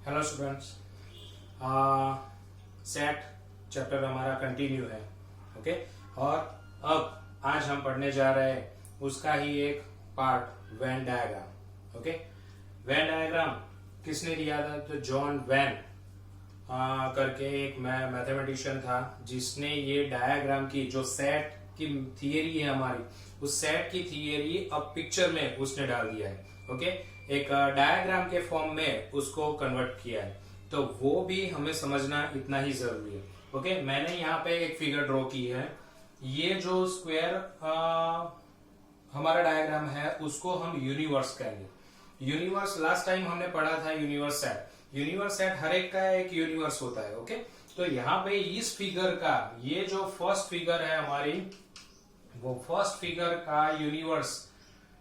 Hello students, set chapter हमारा continue है। Okay, और अब आज हम पढ़ने जा रहे हैं उसका ही एक part, Venn diagram. Okay, Venn diagram किसने दिया था? तो जॉन वेन करके एक मैथमेटिशियन था जिसने ये डायग्राम की जो सेट की थियरी है हमारी, उस सेट की थियरी अब पिक्चर में उसने डाल दिया है। ओके, एक डायग्राम के फॉर्म में उसको कन्वर्ट किया है, तो वो भी हमें समझना इतना ही जरूरी है। ओके, मैंने यहाँ पे एक फिगर ड्रॉ की है। ये जो स्क्वायर हमारा डायग्राम है उसको हम यूनिवर्स कहेंगे। यूनिवर्स लास्ट टाइम हमने पढ़ा था, यूनिवर्स सेट। यूनिवर्स सेट हर एक का एक यूनिवर्स होता है। ओके, तो यहाँ पे इस फिगर का ये जो फर्स्ट फिगर है हमारी, वो फर्स्ट फिगर का यूनिवर्स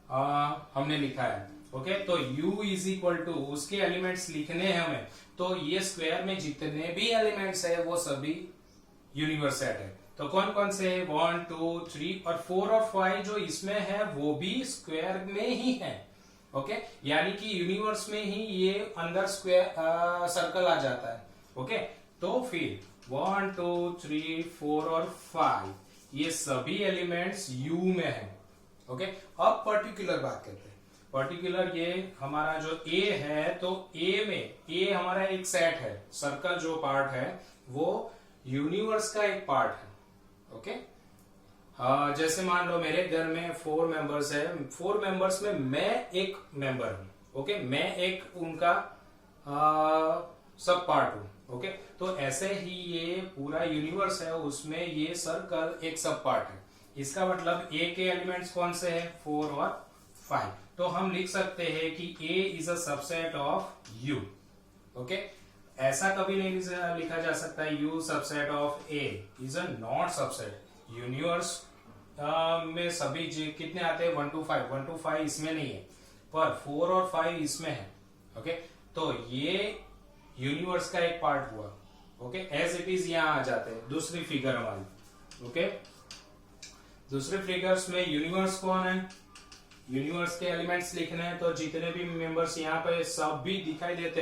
हमने लिखा है। ओके, तो u इज इक्वल टू उसके एलिमेंट्स लिखने हैं हमें, तो ये स्क्वायर में जितने भी एलिमेंट्स है वो सभी यूनिवर्स सेट है। तो कौन कौन से? 1 2 3 और 4 और 5 जो इसमें है वो भी स्क्वायर में ही है। ओके, यानी कि यूनिवर्स में ही ये अंदर स्क्वायर सर्कल आ जाता है। ओके, तो फिर 1 2 3 4 और 5 ये सभी एलिमेंट्स u में है। ओके, अब पर्टिकुलर बात करते हैं। पर्टिकुलर ये हमारा जो a है, तो a में a हमारा एक सेट है, सर्कल जो पार्ट है वो यूनिवर्स का एक पार्ट है। ओके, जैसे मान लो मेरे घर में 4 मेंबर्स है, 4 मेंबर्स में मैं एक मेंबर हूं। ओके, मैं एक उनका सब पार्ट हूं। ओके, तो ऐसे ही ये पूरा यूनिवर्स है, उसमें ये सर्कल एक सब पार्ट है। इसका मतलब a के एलिमेंट्स कौन से हैं? 4 और 5। तो हम लिख सकते हैं कि a is a subset of u। Okay, ऐसा कभी नहीं लिखा जा सकता है u subset of a is a not subset. Universe में सभी कितने आते हैं? 1 to 5। 1 to 5 इसमें नहीं है, पर 4 और 5 इसमें है। ओके, तो ये यूनिवर्स का एक पार्ट हुआ। ओके, एज इट इज यहां आ जाते हैं दूसरी फिगर हमारी। ओके, दूसरे फिगर्स में यूनिवर्स कौन है? यूनिवर्स के एलिमेंट्स लिखने हैं, तो जितने भी मेंबर्स यहाँ पे सब भी दिखाई देते।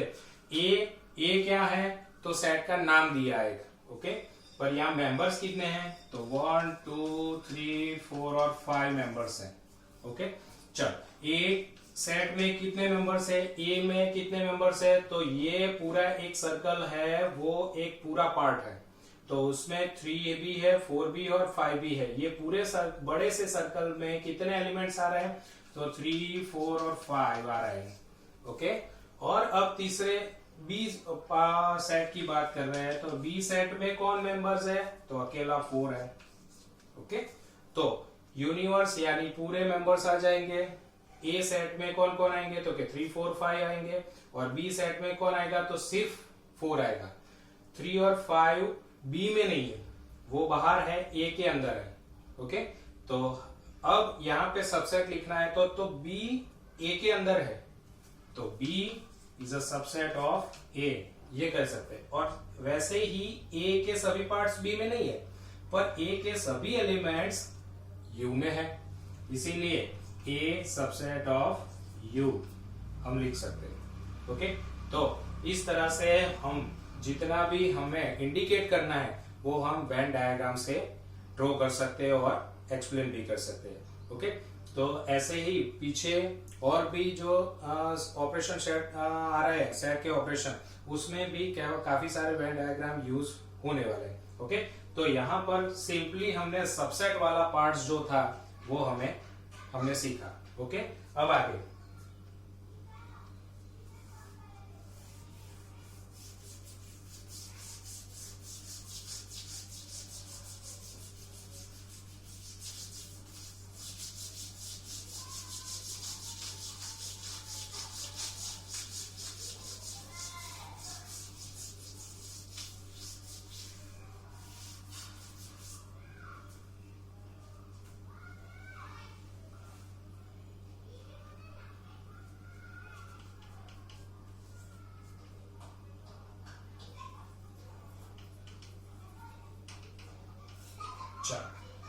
ए क्या है? तो सेट का नाम दिया है। ओके, पर यहाँ मेंबर्स कितने हैं? तो 1 2 3 4 और 5 मेंबर्स हैं। ओके, चल ए सेट में कितने मेंबर्स है? ए में कितने मेंबर्स है? तो ये पूरा एक सर्कल है, वो एक पूरा पार्ट है, तो उसमें 3 भी है, 4 भी है और 5 भी है। ये पूरे बड़े से सर्कल में कितने एलिमेंट्स आ रहे हैं? तो 3 4 और 5 आ रहे हैं। ओके, और अब तीसरे बी सेट की बात कर रहे हैं, तो बी सेट में कौन मेंबर्स है? तो अकेला 4 है। ओके, तो यूनिवर्स यानी पूरे मेंबर्स आ जाएंगे। ए सेट में कौन कौन आएंगे? तो 3 4 5 आएंगे, और बी सेट में कौन आएगा? तो सिर्फ 4 आएगा। 3 और 5 बी में नहीं है, वो बाहर है, ए के अंदर है। ओके, तो अब यहां पे सबसेट लिखना है, तो बी ए के अंदर है, तो B is a subset of A, ये कह सकते हैं। और वैसे ही ए के सभी पार्ट्स बी में नहीं है, पर ए के सभी एलिमेंट्स यू में है, इसीलिए ए सबसेट ऑफ यू हम लिख सकते हैं। ओके, तो इस तरह से हम जितना भी हमें इंडिकेट करना है वो हम वेन डायग्राम से ड्रॉ कर सकते हैं और एक्सप्लेन भी कर सकते हैं। ओके, तो ऐसे ही पीछे और भी जो ऑपरेशन सेट आ रहे हैं, सेट के ऑपरेशन, उसमें भी काफी सारे वेन डायग्राम यूज होने वाले हैं। ओके, तो यहाँ पर सिंपली हमने सबसेट वाला पार्ट्स जो था वो हमने सीखा। ओके, अब आगे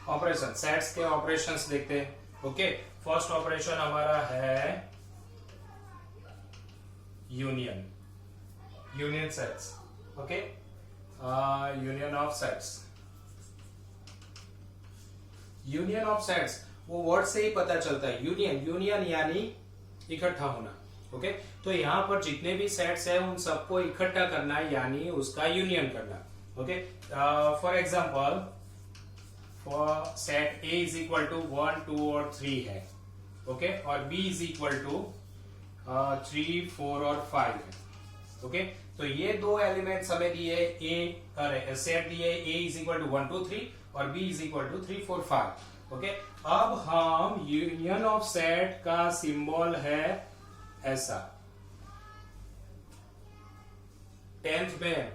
ऑपरेशन, सेट्स के ऑपरेशंस देखते हैं। ओके, फर्स्ट ऑपरेशन हमारा है union. Union sets, okay, union of sets. Union of sets वो वर्ड से ही पता चलता है, यूनियन, यूनियन यानी इकट्ठा होना, ओके। तो यहाँ पर जितने भी सेट्स है उन सबको इकट्ठा करना यानी उसका यूनियन करना, okay. For example, for set A is equal to 1, 2 और 3 है, ओके, और B इज इक्वल टू 3, 4 और 5 है, ओके। तो ये दो एलिमेंट्स हमें दिए, A सेट दिए A इज इक्वल टू 1, 2, 3 और B इज इक्वल टू 3, 4, 5, ओके। अब हम यूनियन ऑफ सेट का सिंबल है ऐसा। 10th में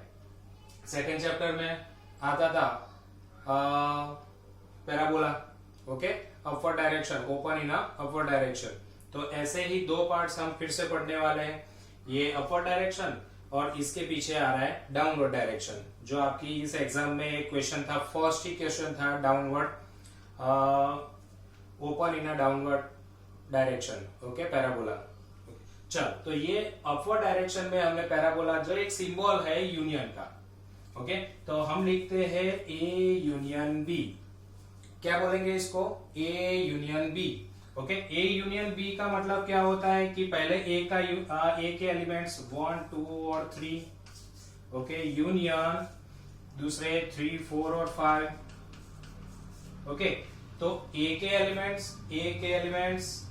सेकेंड चैप्टर में आता था parabola, okay, upward direction, open in upward direction. तो ऐसे ही दो पार्ट्स हम फिर से पढ़ने वाले हैं, ये अपवर्ड डायरेक्शन और इसके पीछे आ रहा है डाउनवर्ड डायरेक्शन, जो आपकी इस एग्जाम में एक क्वेश्चन था, फर्स्ट ही क्वेश्चन था, downward, open in a downward direction, okay, parabola. चल, तो ये अपवर्ड डायरेक्शन में हमने पैराबोला, जो एक सिंबल है यूनियन का, ओके। तो हम लिखते हैं A यूनियन B, क्या बोलेंगे इसको, A union B, okay. A union B का मतलब क्या होता है कि पहले A के एलिमेंट्स 1, 2 और 3, ओके, यूनियन दूसरे 3, 4 और 5, ओके। तो A के एलिमेंट्स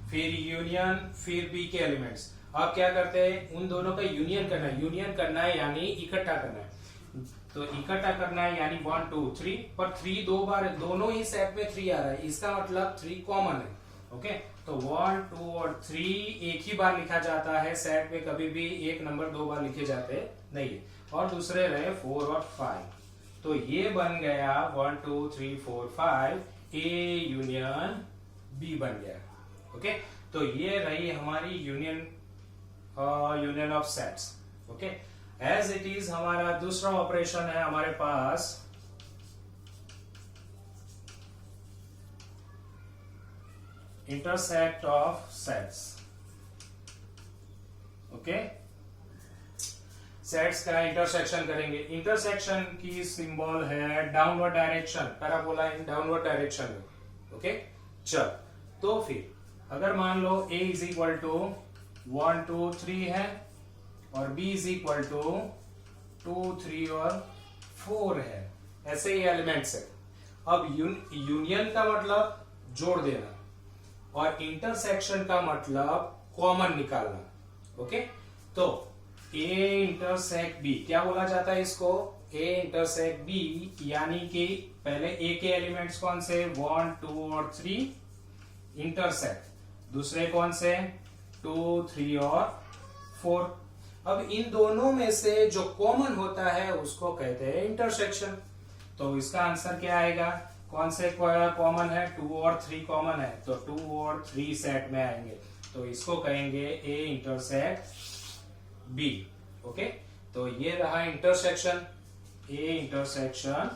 फिर यूनियन, फिर B के एलिमेंट्स। अब क्या करते हैं, उन दोनों का यूनियन करना है यानी इकट्ठा करना है। तो इकट्ठा करना है यानी 1, 2, 3, पर 3 दो बार, दोनों ही सेट में 3 आ रहा है, इसका मतलब 3 कॉमन है, ओके। तो 1, 2 और 3 एक ही बार लिखा जाता है, सेट में कभी भी एक नंबर दो बार लिखे जाते नहीं है। और दूसरे रहे 4 और 5, तो ये बन गया 1, 2, 3, 4, 5, A यूनियन B बन गया, ओके। तो ये रही हमारी union of sets, okay. As it is हमारा दूसरा ऑपरेशन है हमारे पास intersect of sets, okay. Sets का इंटरसेक्शन करेंगे, इंटरसेक्शन की सिंबल है downward direction, parabola in downward direction, okay. चल, तो फिर अगर मान लो A इज इक्वल टू 1, 2, 3 है और B इज इक्वल टू 2, 3 और 4 है, ऐसे ही एलिमेंट्स है। अब यूनियन का मतलब जोड़ देना और इंटरसेक्शन का मतलब कॉमन निकालना, ओके। तो A इंटरसेक्ट B, क्या बोला जाता है इसको, A इंटरसेक्ट B, यानी कि पहले A के एलिमेंट्स कौन से, 1, 2 और 3, इंटरसेक्ट दूसरे कौन से, 2, 3 और 4। अब इन दोनों में से जो कॉमन होता है उसको कहते हैं इंटरसेक्शन। तो इसका आंसर क्या आएगा, कौन से कॉमन है, 2 और 3 कॉमन है, तो 2 और 3 सेट में आएंगे, तो इसको कहेंगे A इंटरसेक्ट B, ओके। तो ये रहा इंटरसेक्शन, A इंटरसेक्शन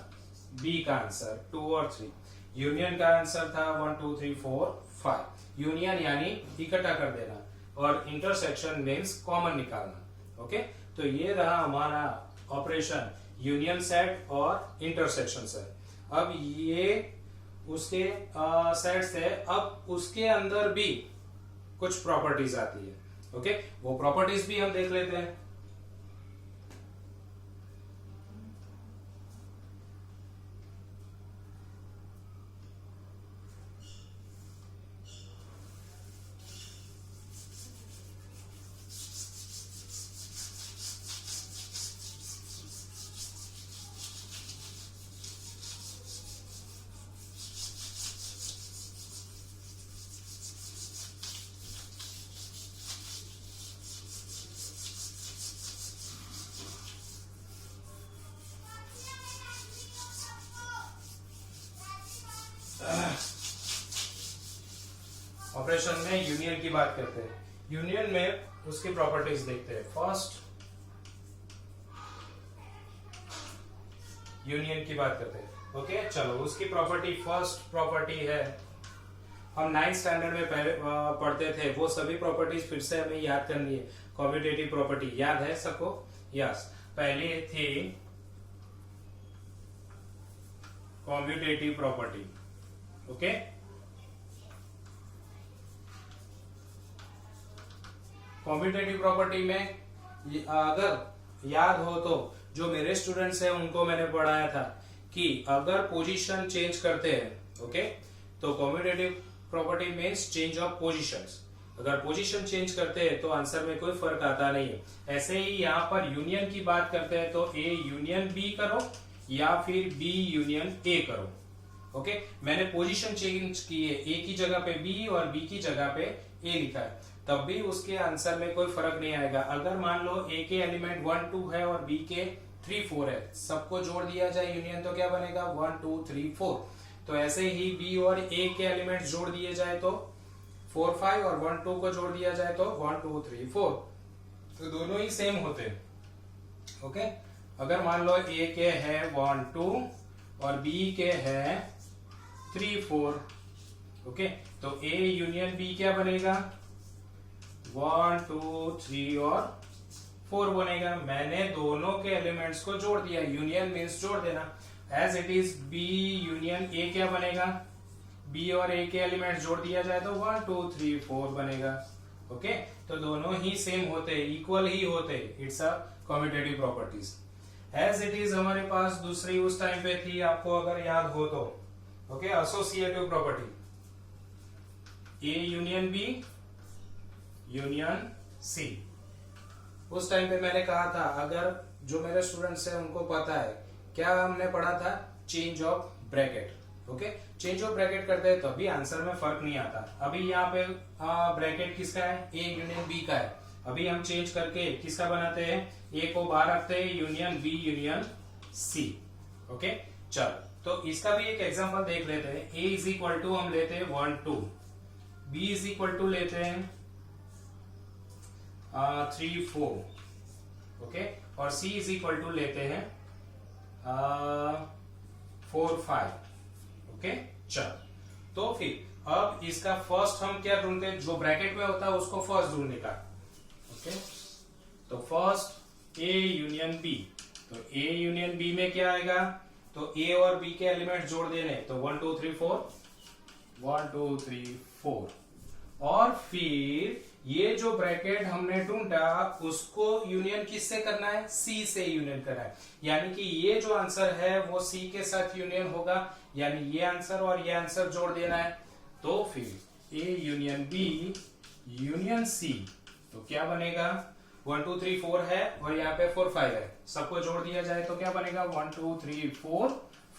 B का आंसर 2 और 3। यूनियन का आंसर था 1, 2, 3, 4, 5। यूनियन यानी इकट्ठा कर देना और इंटरसेक्शन मीन्स कॉमन निकालना, ओके। तो ये रहा हमारा ऑपरेशन यूनियन सेट और इंटरसेक्शन सेट। अब ये उसके सेट से, अब उसके अंदर भी कुछ प्रॉपर्टीज आती है, ओके। वो प्रॉपर्टीज भी हम देख लेते हैं। ऑपरेशन में यूनियन की बात करते हैं, यूनियन में उसकी प्रॉपर्टीज देखते हैं। फर्स्ट यूनियन की बात करते हैं, ओके। चलो, उसकी प्रॉपर्टी, फर्स्ट प्रॉपर्टी है, हम 9th स्टैंडर्ड में पहले पढ़ते थे, वो सभी प्रॉपर्टीज फिर से हमें याद करनी है। कॉम्यूटेटिव प्रॉपर्टी याद है सबको? यस, पहली थी commutative property. Okay, commutative property में अगर याद हो तो जो मेरे स्टूडेंट्स हैं उनको मैंने पढ़ाया था कि अगर पोजीशन चेंज करते हैं, ओके, तो commutative property means change of positions. अगर पोजीशन चेंज करते हैं तो आंसर में कोई फर्क आता नहीं है। ऐसे ही यहाँ पर यूनियन की बात करते हैं तो ए यूनियन बी करो या फिर बी यूनियन ए करो। ओके, मैंने पोजीशन चेंज की है, ए की जगह पे बी और बी की जगह पे ए लिखा है, तब भी उसके आंसर में कोई फर्क नहीं आएगा। अगर मान लो ए के एलिमेंट 1 2 है और बी के 3 4 है, सबको जोड़ दिया जाए यूनियन तो क्या बनेगा? 1 2 3 4। तो ऐसे ही बी और ए के एलिमेंट जोड़ दिए जाए तो 4 5 और 1 2 को जोड़ दिया जाए तो 1 2 3 4, तो दोनों ही सेम होते हैं। ओके, अगर मान लो ए के है 1 2 और बी के है 3 4, ओके, तो ए यूनियन बी क्या बनेगा? 1 2 3 और 4 बनेगा। मैंने दोनों के एलिमेंट्स को जोड़ दिया, यूनियन मीन्स जोड़ देना। As it is B union A क्या बनेगा? बी और ए के एलिमेंट जोड़ दिया जाए तो 1 2 3 4 बनेगा। ओके, तो दोनों ही सेम होते, इक्वल ही होते। It's a commutative properties. As it is हमारे पास दूसरी उस टाइम पे थी, आपको अगर याद हो तो, okay, associative property. A union B union C. उस टाइम पे मैंने कहा था, अगर जो मेरे स्टूडेंट्स हैं उनको पता है क्या हमने पढ़ा था? Change of bracket. Okay, change of bracket करते हैं तभी आंसर में फर्क नहीं आता। अभी यहाँ पे ब्रैकेट किसका है? ए यूनियन बी का है। अभी हम चेंज करके किसका बनाते हैं? ए को बाहर रखते हैं, union B union C. Okay, चलो, तो इसका भी एक एग्जांपल देख लेते हैं। ए इज इक्वल टू हम लेते हैं 1 2, बी इज इक्वल टू लेते हैं 3 4, ओके, और सी इज इक्वल टू लेते हैं 4 5। ओके, चलो, तो फिर अब इसका फर्स्ट हम क्या ढूंढते हैं? जो ब्रैकेट में होता है उसको फर्स्ट ढूंढने का। ओके, तो फर्स्ट ए यूनियन बी, तो ए यूनियन बी में क्या आएगा? तो ए और बी के एलिमेंट जोड़ देने, तो 1 2 3 4, 1 2 3 4, और फिर ये जो ब्रैकेट हमने ढूंढा उसको यूनियन किससे करना है? सी से यूनियन करना है। यानी कि ये जो आंसर है वो सी के साथ यूनियन होगा, यानी ये आंसर और ये आंसर जोड़ देना है। तो फिर A union B union C, तो क्या बनेगा? 1 2 3 4 है और यहाँ पे 4 5 है, सबको जोड़ दिया जाए तो क्या बनेगा? 1 2 3 4,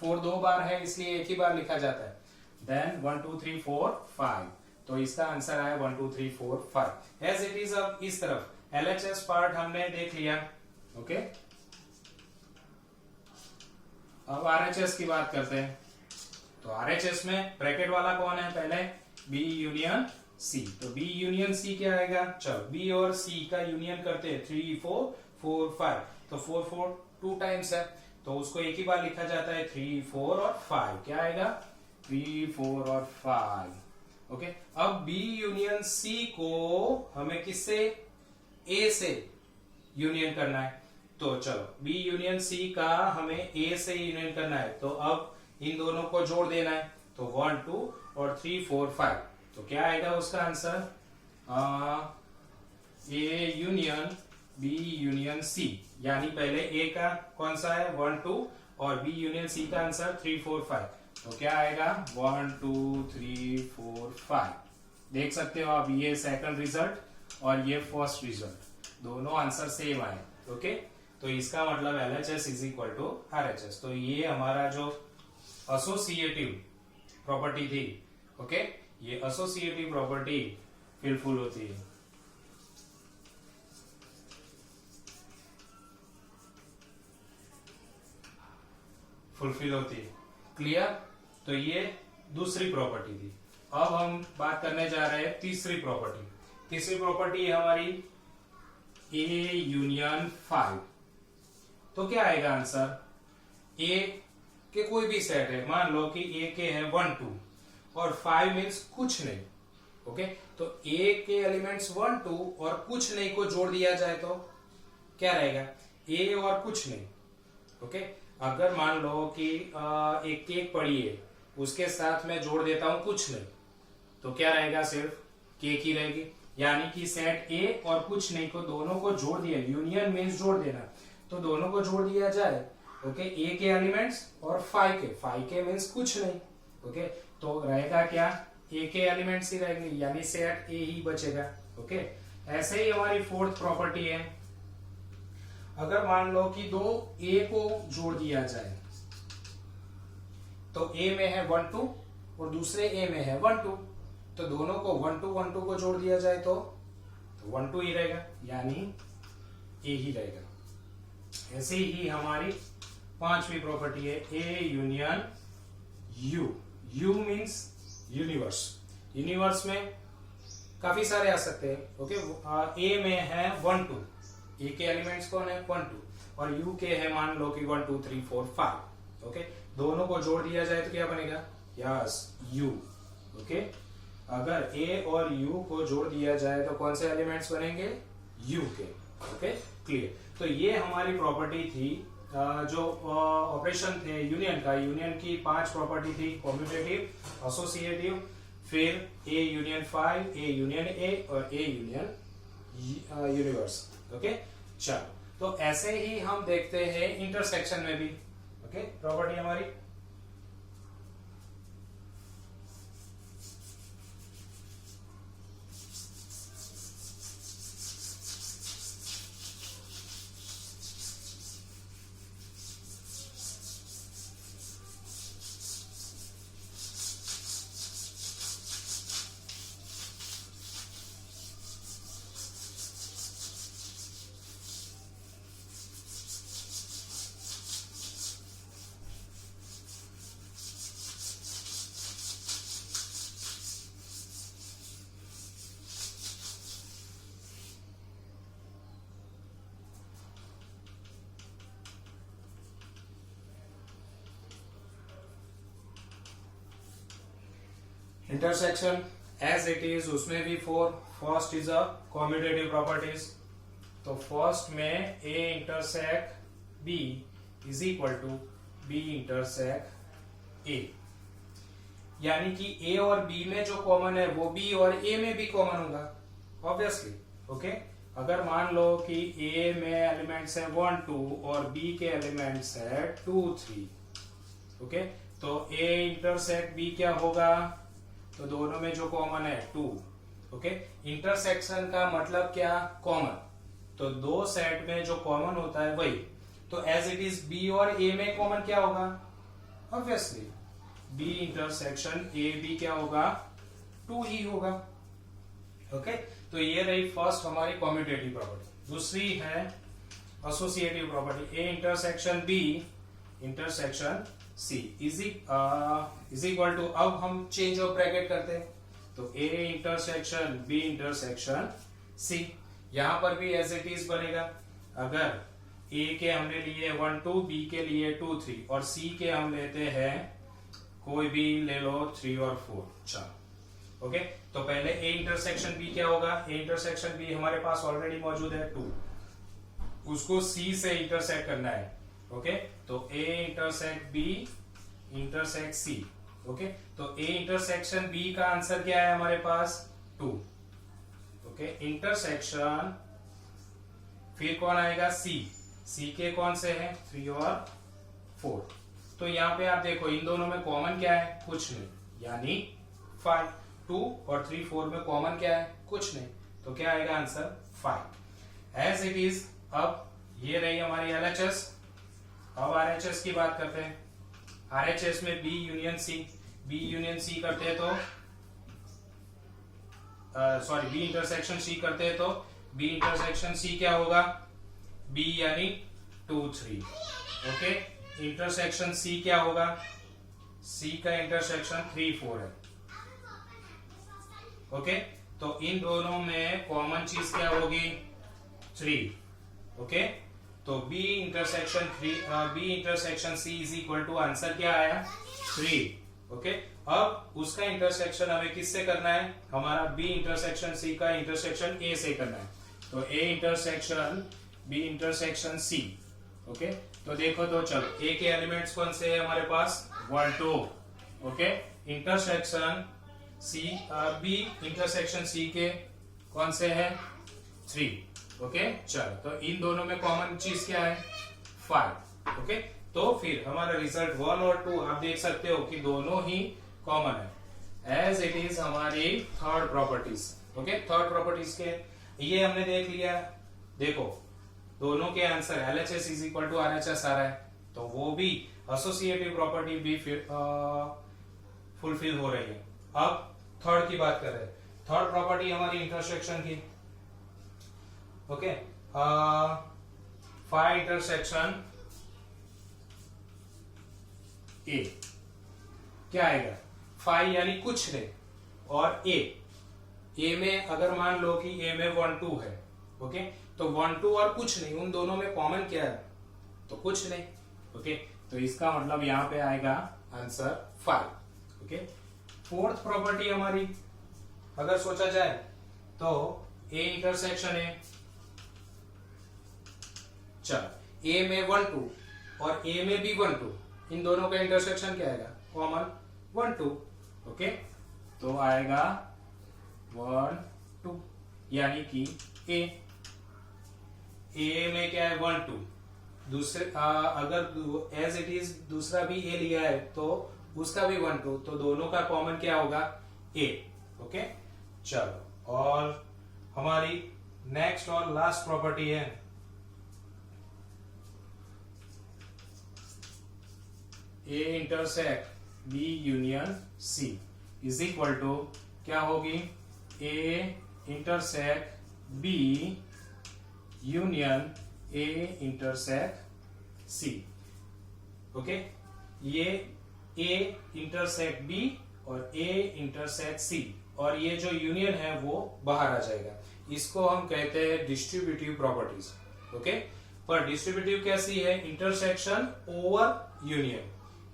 4 दो बार है इसलिए एक ही बार लिखा जाता है। देन 1 2 3 4 5, तो इसका आंसर आया 1 2 3 4 5। एज इट इज अब इस तरफ एलएचएस पार्ट हमने देख लिया। ओके, अब आरएचएस की बात करते हैं। तो आरएचएस में ब्रैकेट वाला कौन है? पहले बी यूनियन सी, तो बी यूनियन सी क्या आएगा? चलो, बी और सी का यूनियन करते हैं 3 4 4 5, तो 4 4 2 टाइम्स है, तो उसको एक ही बार लिखा जाता है 3 4 और 5। क्या आएगा? 3 4 और 5। ओके, अब बी यूनियन सी को हमें किससे? ए से यूनियन करना है। तो चलो, बी यूनियन सी का हमें ए से यूनियन करना है, तो अब इन दोनों को जोड़ देना है, तो 1 2 और 3 4 5, तो क्या आएगा उसका answer? A union B union C, यानी पहले ए का कौन सा है? 1 2, और बी यूनियन सी का आंसर 3 4 5, तो क्या आएगा? 1 2 3 4 5। देख सकते हो आप, ये सेकंड रिजल्ट और ये फर्स्ट रिजल्ट, दोनों आंसर सेम आए। ओके, तो इसका मतलब LHS is equal to RHS। तो ये हमारा जो एसोसिएटिव प्रॉपर्टी थी, ओके, ये एसोसिएटिव प्रॉपर्टी फिलफुल होती है। फुलफिल होती है। क्लियर? तो ये दूसरी प्रॉपर्टी थी। अब हम बात करने जा रहे हैं तीसरी प्रॉपर्टी। तीसरी प्रॉपर्टी है हमारी ए यूनियन 5। तो क्या आएगा आंसर? ए के कोई भी सेट है, मान लो कि ए के है 1 2, और 5 मीन्स कुछ नहीं। ओके, तो ए के एलिमेंट्स 1 2 और कुछ नहीं को जोड़ दिया जाए तो क्या रहेगा, ए और कुछ नहीं। ओके, अगर मान लो कि एक केक पड़ी है, उसके साथ मैं जोड़ देता हूं कुछ नहीं, तो क्या रहेगा, सिर्फ केक ही रहेगी। यानी कि सेट ए और कुछ नहीं को दोनों को जोड़ दिया, यूनियन मीन्स जोड़ देना, तो दोनों को जोड़ दिया जाए। ओके, ए के एलिमेंट्स और 5 के मीन्स कुछ नहीं। ओके, तो रहेगा क्या, ए के एलिमेंट्स ही रहेंगे, यानी सेट ए ही बचेगा। ओके, ऐसे ही हमारी फोर्थ प्रॉपर्टी है, अगर मान लो कि दो ए को जोड़ दिया जाए, तो ए में है 1 2 और दूसरे ए में है 1 2, तो दोनों को 1 2 को जोड़ दिया जाए तो 1 2 ही रहेगा, यानी ए ही रहेगा। ऐसे ही हमारी पांचवी प्रॉपर्टी है A union you. You means universe. Universe में काफी सारे आ सकते हैं। ओके, ए में है 1 2, ए के एलिमेंट्स कौन है 1 2, और यू के है मान लो कि 1 2 3 4 5। ओके, दोनों को जोड़ दिया जाए तो क्या बनेगा, यस यू। ओके, अगर ए और यू को जोड़ दिया जाए तो कौन से एलिमेंट्स बनेंगे, यू के। Okay, clear. तो ये हमारी प्रॉपर्टी थी, जो ऑपरेशन थे यूनियन का, यूनियन की 5 प्रॉपर्टी थी, कॉम्यूटेटिव, एसोसिएटिव, फिर A union 5, A union A और ए यूनियन यूनिवर्स। ओके, चलो, तो ऐसे ही हम देखते हैं इंटरसेक्शन में भी। ओके, प्रॉपर्टी हमारी इंटरसेक्शन एज इट इज, उसमें भी 4। First is a commutative properties, तो फर्स्ट में A intersect B is equal to B intersect A, यानी कि ए और बी में जो कॉमन है वो बी और ए में भी कॉमन होगा ऑब्वियसली। ओके, अगर मान लो कि ए में एलिमेंट्स है 1 2 और बी के एलिमेंट्स है 2 3। ओके, तो ए इंटरसेक्ट बी क्या होगा, तो दोनों में जो कॉमन है 2। ओके, इंटरसेक्शन का मतलब क्या, कॉमन, तो दो सेट में जो कॉमन होता है वही। तो एज इट इज बी और ए में कॉमन क्या होगा, obviously B intersection A B क्या होगा, 2 ही होगा। ओके, तो ये रही फर्स्ट हमारी कॉम्यूटेटिव प्रॉपर्टी। दूसरी है associative property, A intersection B intersection C is equal to, अब हम चेंज ऑफ ब्रैकेट करते हैं, तो A intersection B intersection C, यहां पर भी एज इट इज बनेगा। अगर ए के हमने लिए 1 2, बी के लिए 2 3 और सी के हम लेते हैं कोई भी ले लो 3 और 4। चलो, ओके, तो पहले ए इंटरसेक्शन बी क्या होगा, ए इंटरसेक्शन बी हमारे पास ऑलरेडी मौजूद है 2, उसको सी से इंटरसेक्ट करना है। ओके, तो A intersect B intersect C. Okay, तो ए इंटरसेक्शन बी का आंसर क्या है हमारे पास 2। ओके, इंटरसेक्शन फिर कौन आएगा, सी, सी के कौन से हैं 3 और 4। तो यहां पे आप देखो इन दोनों में कॉमन क्या है, कुछ नहीं, यानी 5। 2 और 3 4 में कॉमन क्या है, कुछ नहीं, तो क्या आएगा आंसर 5 एज इट इज। अब ये रही हमारी एलएचएस। अब आरएचएस की बात करते हैं। आरएचएस में B union C, B union C करते हैं तो सॉरी बी इंटरसेक्शन सी करते हैं तो बी इंटरसेक्शन सी क्या होगा, बी यानी 2 3। ओके, इंटरसेक्शन सी क्या होगा, सी का इंटरसेक्शन 3 4 है। ओके, तो इन दोनों में कॉमन चीज क्या होगी 3। ओके, तो B intersection C is equal to answer क्या आया 3। ओके, अब उसका इंटरसेक्शन हमें किससे करना है, हमारा बी इंटरसेक्शन सी का इंटरसेक्शन ए से करना है। तो A intersection B intersection C. Okay, तो देखो तो चलो ए के एलिमेंट्स कौन से है हमारे पास, 1 2। Okay, intersection C B intersection C के कौन से है, 3। ओके, चलो तो इन दोनों में कॉमन चीज क्या है, 5। ओके, तो फिर हमारा रिजल्ट 1 और 2 आप देख सकते हो कि दोनों ही कॉमन है, एज इट इज हमारी third properties. Okay, third properties के ये हमने देख लिया। देखो दोनों के answer LHS is equal to RHS आ रहा है, तो वो भी एसोसिएटिव प्रॉपर्टी भी फुलफिल हो रही है। अब थर्ड की बात कर रहे हैं, थर्ड प्रॉपर्टी हमारी इंटरसेक्शन की। ओके, फाइव इंटरसेक्शन ए क्या आएगा, 5 यानी कुछ नहीं, और ए में अगर मान लो कि ए में 1 2 है। ओके, तो 1 2 और कुछ नहीं, उन दोनों में कॉमन क्या है, तो कुछ नहीं। ओके, तो इसका मतलब यहां पे आएगा आंसर 5। ओके, फोर्थ प्रॉपर्टी हमारी अगर सोचा जाए तो ए इंटरसेक्शन ए, चल ए में 1 2 और ए में भी 1 2, इन दोनों का इंटरसेक्शन क्या आएगा, कॉमन 1 2। ओके, तो आएगा 1 2, यानी कि ए में क्या है 1 2, दूसरे अगर एज इट इज दूसरा भी ए लिया है तो उसका भी 1 2, तो दोनों का कॉमन क्या होगा, ए। ओके, चलो और हमारी नेक्स्ट और लास्ट प्रॉपर्टी है A intersect B union C is equal to क्या होगी, A intersect B union A intersect C. Okay, ये ए इंटरसेक्ट बी और ए इंटरसेक्ट सी, और ये जो यूनियन है वो बाहर आ जाएगा। इसको हम कहते हैं डिस्ट्रीब्यूटिव प्रॉपर्टीज। ओके, पर डिस्ट्रीब्यूटिव कैसी है, इंटरसेक्शन ओवर यूनियन।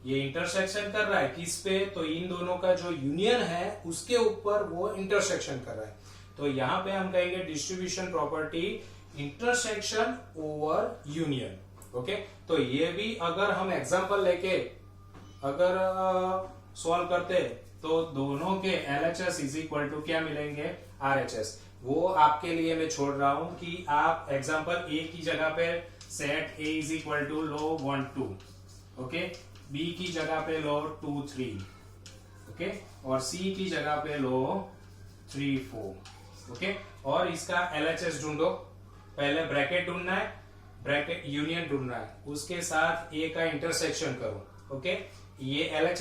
ये इंटरसेक्शन कर रहा है किस पे, तो इन दोनों का जो यूनियन है उसके ऊपर वो इंटरसेक्शन कर रहा है। तो यहां पे हम कहेंगे distribution property intersection over union. Okay, तो ये भी अगर हम एग्जांपल लेके अगर सॉल्व करते तो दोनों के LHS इज इक्वल टू क्या मिलेंगे, RHS। वो आपके लिए मैं छोड़ रहा हूं कि आप एग्जांपल ए की जगह पे set A is equal to लो 1 2। ओके, बी की जगह पे लो 2 3। ओके, और सी की जगह पे लो 3 4। ओके, और इसका LHS ढूंढो, पहले ब्रैकेट ढूंढना है, ब्रैकेट यूनियन ढूंढना है, उसके साथ ए का इंटरसेक्शन करो। ओके, ये LHS